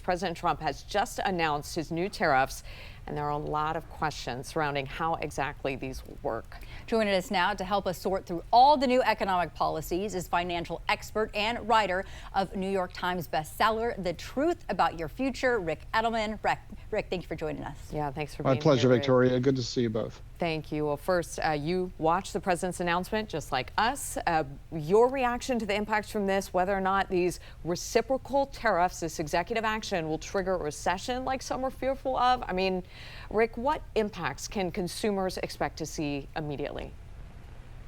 President Trump has just announced his new tariffs, and there are a lot of questions surrounding how exactly these will work. Joining us now to help us sort through all the new economic policies is financial expert and writer of New York Times bestseller, The Truth About Your Future, Ric Edelman. Ric, thank you for joining us. Yeah, thanks for being here. My pleasure, Ric. Victoria. Good to see you both. Thank you. Well, first, you watched the president's announcement just like us. Your reaction to the impacts from this, whether or not these reciprocal tariffs, this executive action, will trigger a recession like some were fearful of? I mean, Ric, what impacts can consumers expect to see immediately?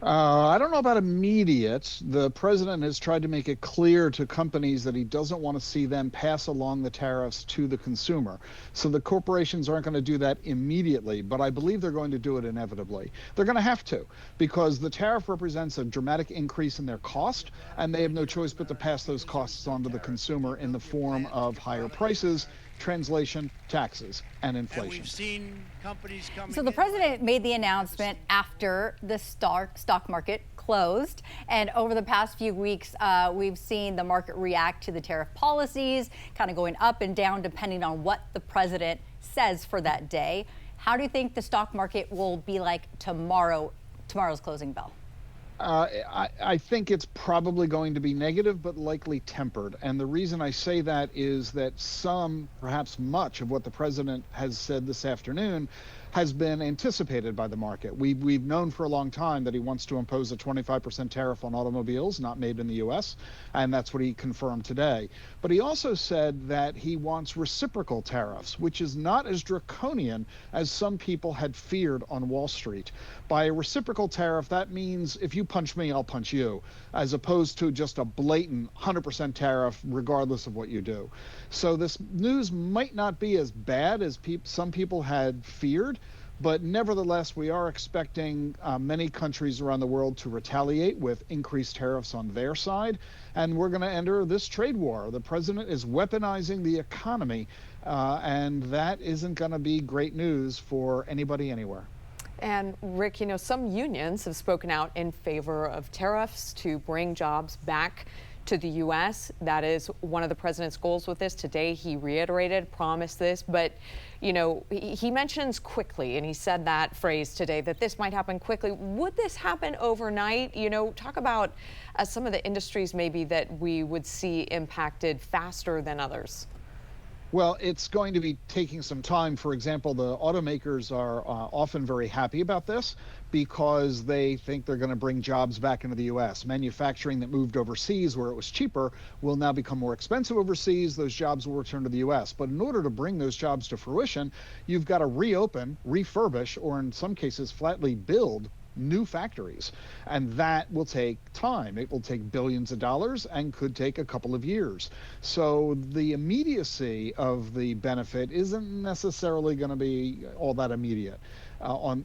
I don't know about immediate. The president has tried to make it clear to companies that he doesn't want to see them pass along the tariffs to the consumer. So the corporations aren't going to do that immediately, but I believe they're going to do it inevitably. They're going to have to, because the tariff represents a dramatic increase in their cost, and they have no choice but to pass those costs on to the consumer in the form of higher prices, translation, taxes, and inflation. And we've seen companies coming So the president made the announcement after the stock market closed. And over the past few weeks, we've seen the market react to the tariff policies, kind of going up and down depending on what the president says for that day. How do you think the stock market will be like tomorrow's closing bell? I think it's probably going to be negative, but likely tempered. And the reason I say that is that perhaps much of what the president has said this afternoon has been anticipated by the market. We've known for a long time that he wants to impose a 25% tariff on automobiles not made in the U.S., and that's what he confirmed today. But he also said that he wants reciprocal tariffs, which is not as draconian as some people had feared on Wall Street. By a reciprocal tariff, that means if you punch me, I'll punch you, as opposed to just a blatant 100% tariff regardless of what you do. So this news might not be as bad as some people had feared, but nevertheless, we are expecting many countries around the world to retaliate with increased tariffs on their side, and we're going to enter this trade war. The president is weaponizing the economy, and that isn't going to be great news for anybody anywhere. And Ric, some unions have spoken out in favor of tariffs to bring jobs back to the U.S. That is one of the president's goals with this. Today, he promised this, but, he mentions quickly, and he said that phrase today, that this might happen quickly. Would this happen overnight? Talk about some of the industries maybe that we would see impacted faster than others. Well, it's going to be taking some time. For example, the automakers are often very happy about this because they think they're going to bring jobs back into the U.S. Manufacturing that moved overseas where it was cheaper will now become more expensive overseas. Those jobs will return to the U.S. But in order to bring those jobs to fruition, you've got to reopen, refurbish, or in some cases flatly build new factories, and that will take time. It will take billions of dollars and could take a couple of years. So the immediacy of the benefit isn't necessarily going to be all that immediate.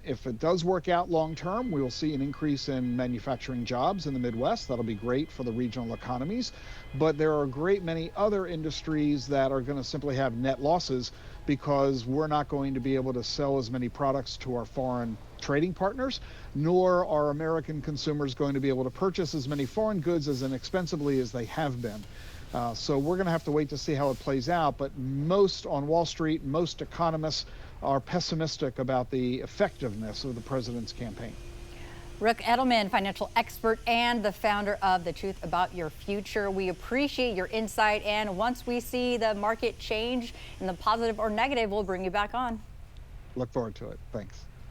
If it does work out long term, we will see an increase in manufacturing jobs in the Midwest. That'll be great for the regional economies. But there are a great many other industries that are going to simply have net losses because we're not going to be able to sell as many products to our foreign trading partners, nor are American consumers going to be able to purchase as many foreign goods as inexpensively as they have been. So we're going to have to wait to see how it plays out. But most on Wall Street, most economists are pessimistic about the effectiveness of the president's campaign. Ric Edelman, financial expert and the founder of The Truth About Your Future. We appreciate your insight, and once we see the market change in the positive or negative, we'll bring you back on. Look forward to it. Thanks.